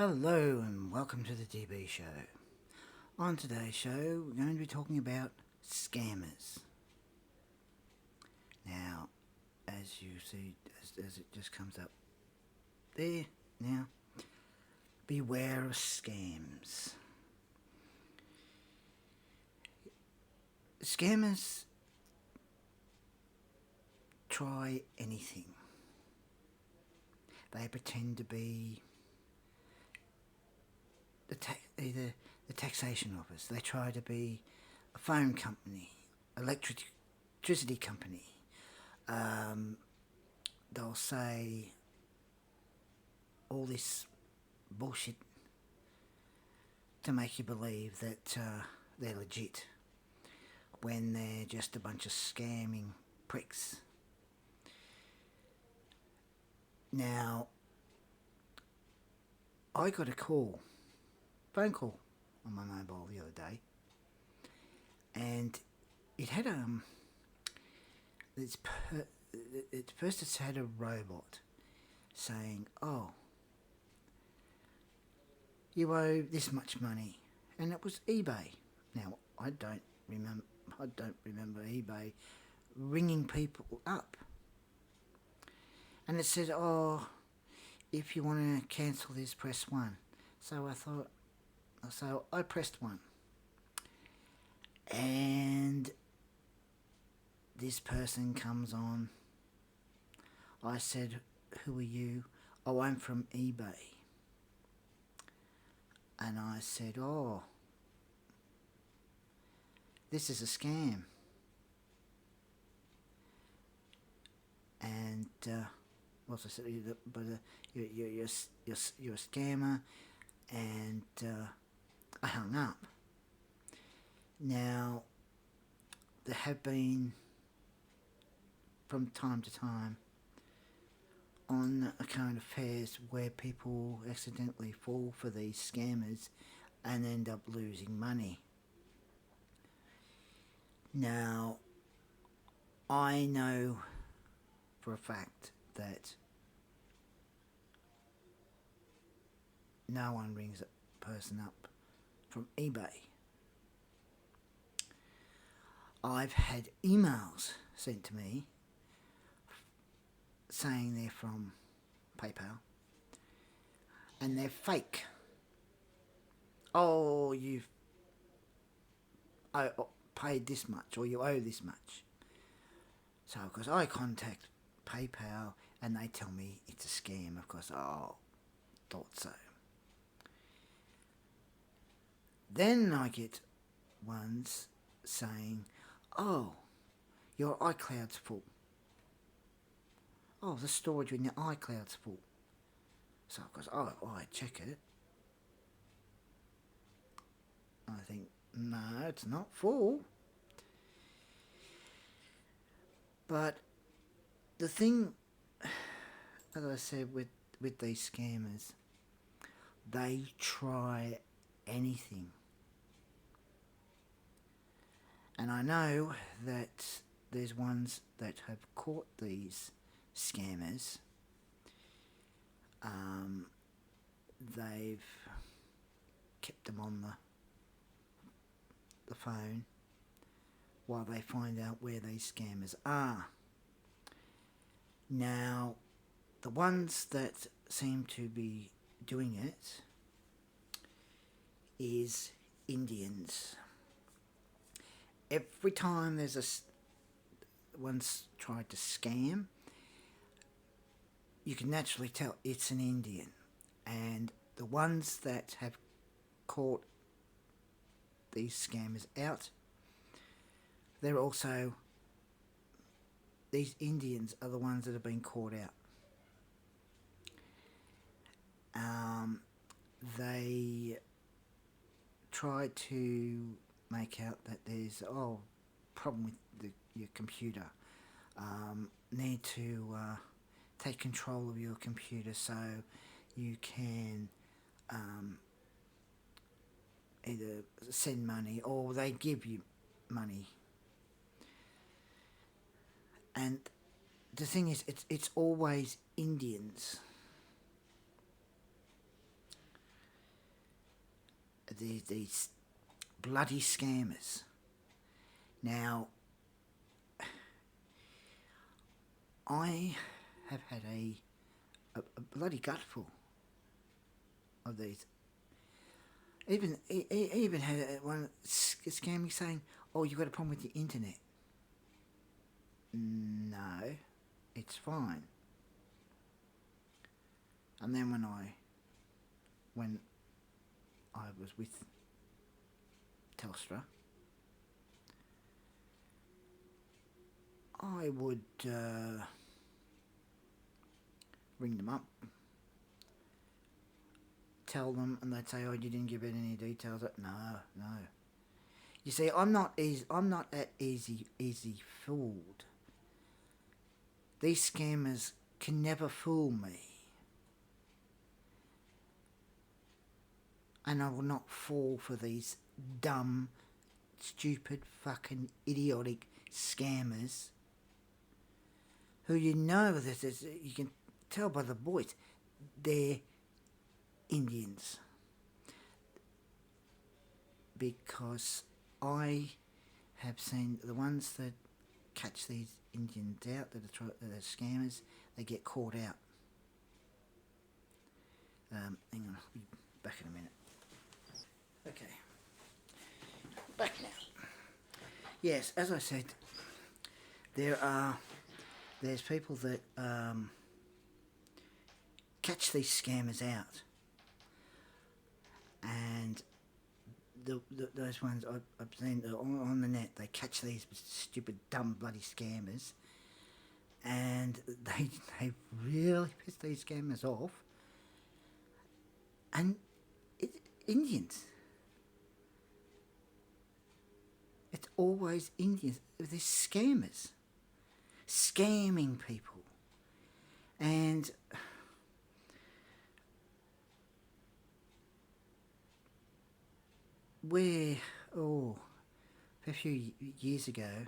Hello and welcome to the DB Show. On today's show, we're going to be talking about scammers. Now, as you see, as it just comes up there now, beware of scams. Scammers try anything. They pretend to be either the taxation office. They try to be a phone company, electricity company. They'll say all this bullshit to make you believe that they're legit when they're just a bunch of scamming pricks. Now, I got a phone call on my mobile the other day, and it had it's first it's had a robot saying, "Oh, you owe this much money," and it was eBay. Now I don't remember eBay ringing people up, and it said, "Oh, if you want to cancel this, press 1." So I pressed 1, and this person comes on. I said, "Who are you?" "Oh, I'm from eBay." And I said, "Oh, this is a scam." And I said, "But you're a scammer," and I hung up. Now, there have been, from time to time, on current affairs where people accidentally fall for these scammers and end up losing money. Now, I know for a fact that no one rings a person up from eBay. I've had emails sent to me saying they're from PayPal and they're fake. "Oh, you've paid this much, or you owe this much." So, of course, I contact PayPal and they tell me it's a scam. Of course, thought so. Then I get ones saying, "Oh, your iCloud's full. Oh, the storage in your iCloud's full." So, of course, I check it. I think, no, it's not full. But the thing, as I said, with these scammers, they try anything. And I know that there's ones that have caught these scammers. They've kept them on the phone while they find out where these scammers are. Now, the ones that seem to be doing it is Indians. Every time there's one's tried to scam, you can naturally tell it's an Indian. And the ones that have caught these scammers out, these Indians are the ones that have been caught out. They try to make out that there's problem with your computer. Need to take control of your computer so you can either send money or they give you money. And the thing is, it's always Indians. these bloody scammers. Now, I have had a bloody gutful of these. Even had one scam me saying, "Oh, you got a problem with the internet?" No, it's fine. And then when I was with Telstra, I would ring them up, tell them, and they'd say, "Oh, you didn't give it any details." No. You see, I'm not that easy fooled. These scammers can never fool me, and I will not fall for these dumb, stupid, fucking idiotic scammers who you can tell by the voice they're Indians, because I have seen the ones that catch these Indians out that are scammers. They get caught out. Hang on, I'll be back in a minute. Okay, back now. Yes, as I said, there's people that catch these scammers out, and those ones I've seen on the net. They catch these stupid, dumb, bloody scammers, and they really piss these scammers off. And Indians. It's always Indians. They're scammers. Scamming people. And a few years ago,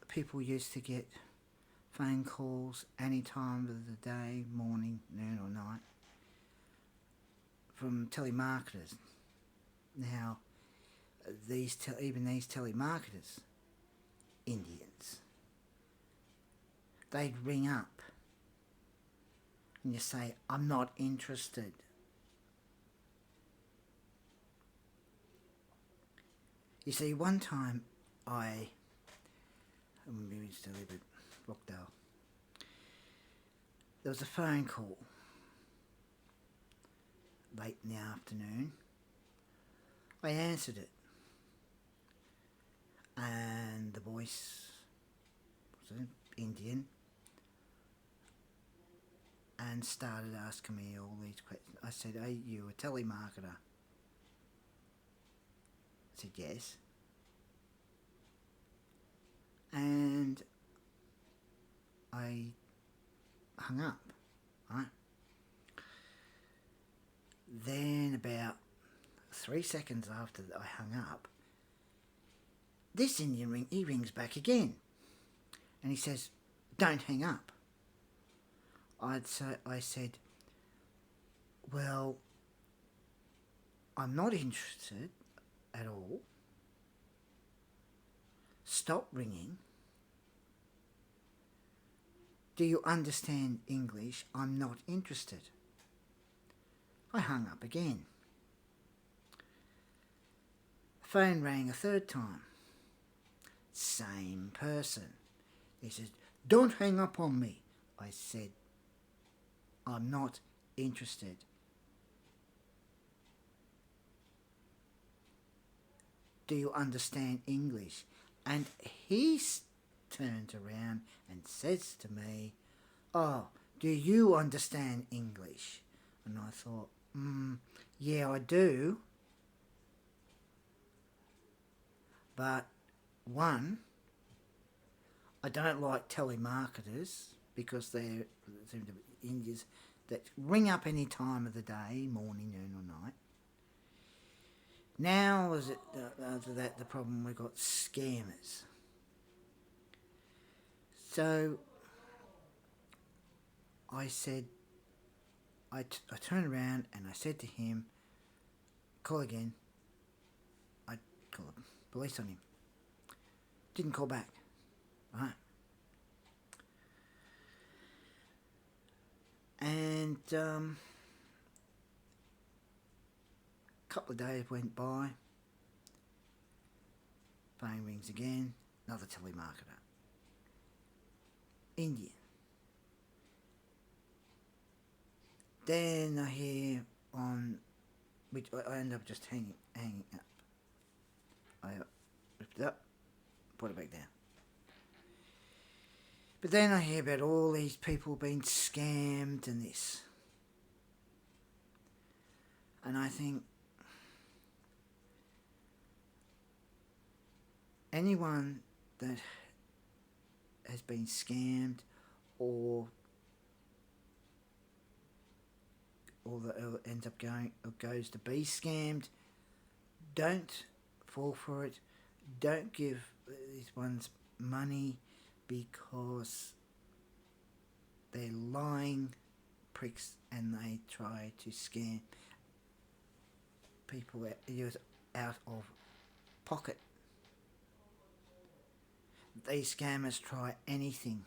people used to get phone calls any time of the day, morning, noon or night, from telemarketers. Now, even these telemarketers, Indians, they'd ring up and you say, "I'm not interested." You see, one time maybe still live at Rockdale, there was a phone call late in the afternoon. I answered it, and the voice was an Indian and started asking me all these questions. I said, "Are you a telemarketer?" I said, "Yes." And I hung up, right? Then about 3 seconds after I hung up, this Indian rings back again, and he says, "Don't hang up." I said, "Well, I'm not interested at all. Stop ringing. Do you understand English? I'm not interested." I hung up again. The phone rang a third time. Same person. He says, "Don't hang up on me." I said, "I'm not interested." Do you understand English? And he turns around and says to me, "Oh, do you understand English?" And I thought, yeah, I do. But one, I don't like telemarketers because they seem to be Indians that ring up any time of the day, morning, noon or night. Now, after that, the problem, we've got scammers. So I said, I turned around and I said to him, call again. I call the police on him. Didn't call back. Right. And a couple of days went by. Phone rings again. Another telemarketer. Indian. Then I hear on, which I end up just hanging up. I ripped it up, put it back down. But then I hear about all these people being scammed and this. And I think anyone that has been scammed or that ends up going or goes to be scammed, don't fall for it. Don't give these ones money because they're lying pricks and they try to scam people out of pocket. These scammers try anything.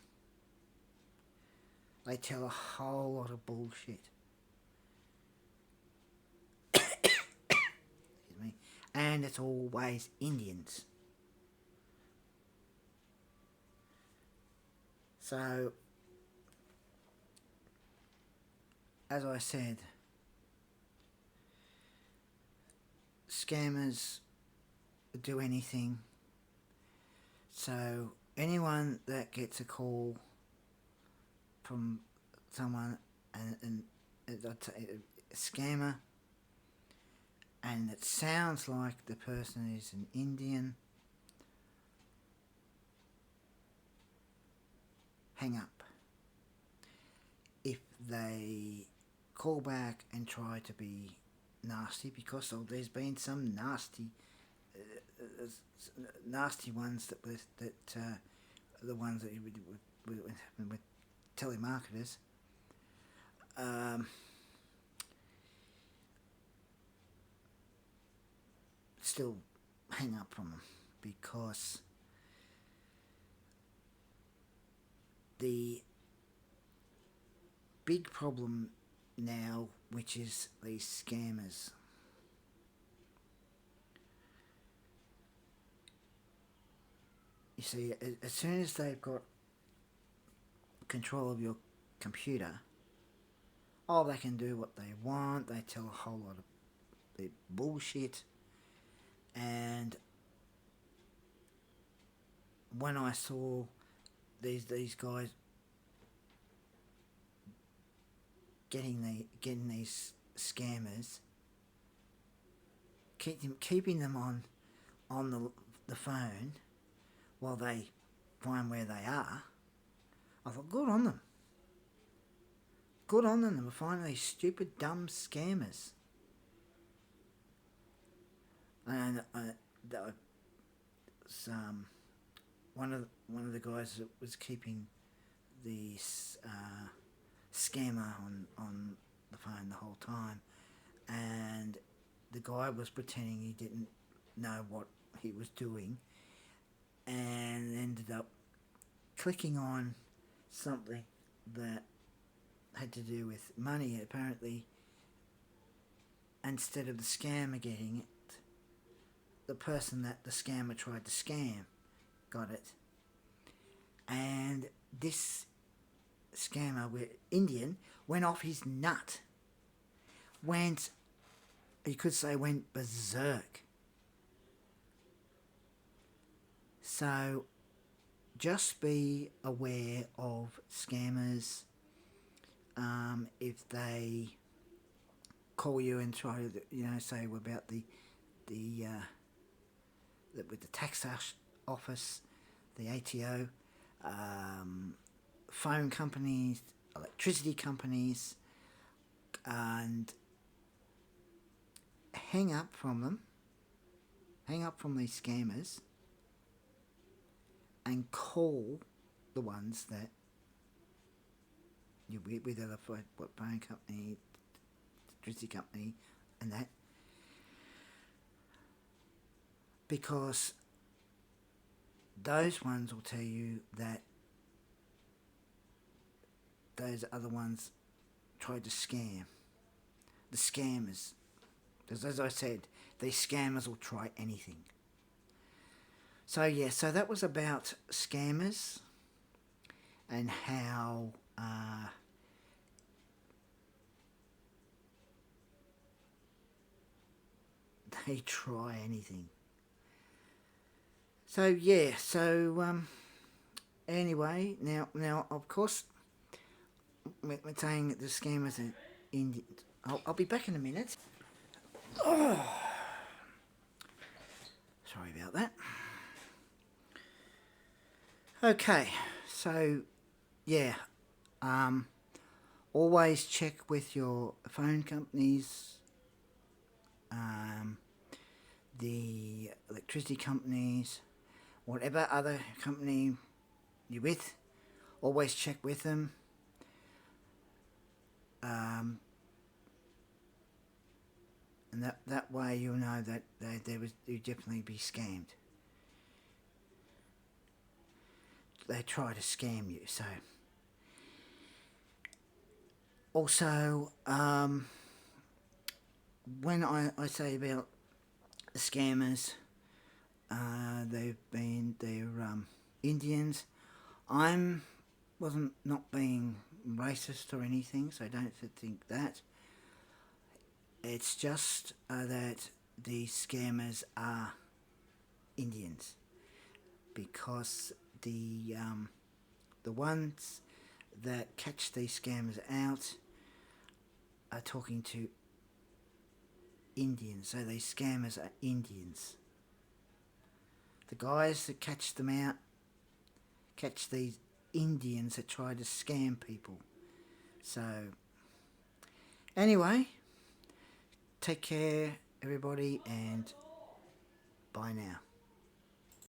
They tell a whole lot of bullshit. Excuse me. And it's always Indians. So, as I said, scammers do anything. So anyone that gets a call from someone and a scammer, and it sounds like the person is an Indian, hang up. If they call back and try to be nasty, because there's been some nasty ones that the ones that with telemarketers. Still hang up from them, because the big problem now, which is these scammers, you see, as soon as they've got control of your computer, they can do what they want. They tell a whole lot of bullshit. And when I saw these guys getting these scammers, keeping them on the phone while they find where they are, I thought, good on them. Good on them for finding these stupid, dumb scammers. And that was one of the guys that was keeping the scammer on the phone the whole time, and the guy was pretending he didn't know what he was doing, and ended up clicking on something that had to do with money. Apparently, instead of the scammer getting it, the person that the scammer tried to scam got it. And this scammer, Indian, went off his nut. Went berserk. So just be aware of scammers. If they call you and try to, say about with the tax office, the ATO, phone companies, electricity companies, and hang up from these scammers, and call the ones that you're with, other phone company, electricity company, and that, because those ones will tell you that those other ones tried to scam. The scammers. Because as I said, these scammers will try anything. So yeah, so that was about scammers and how they try anything. So yeah, so anyway, now of course we're saying that the scammers are Indians. I'll be back in a minute. Oh, sorry about that. Okay, so yeah, always check with your phone companies, the electricity companies, whatever other company you're with. Always check with them. And that way you'll know that you definitely be scammed. They try to scam you. So also, when I say about the scammers, they're Indians. Wasn't not being racist or anything, so don't think that. It's just that the scammers are Indians, because the ones that catch these scammers out are talking to Indians, so these scammers are Indians. The guys that catch them out catch these Indians that try to scam people. So anyway, take care everybody, and bye now.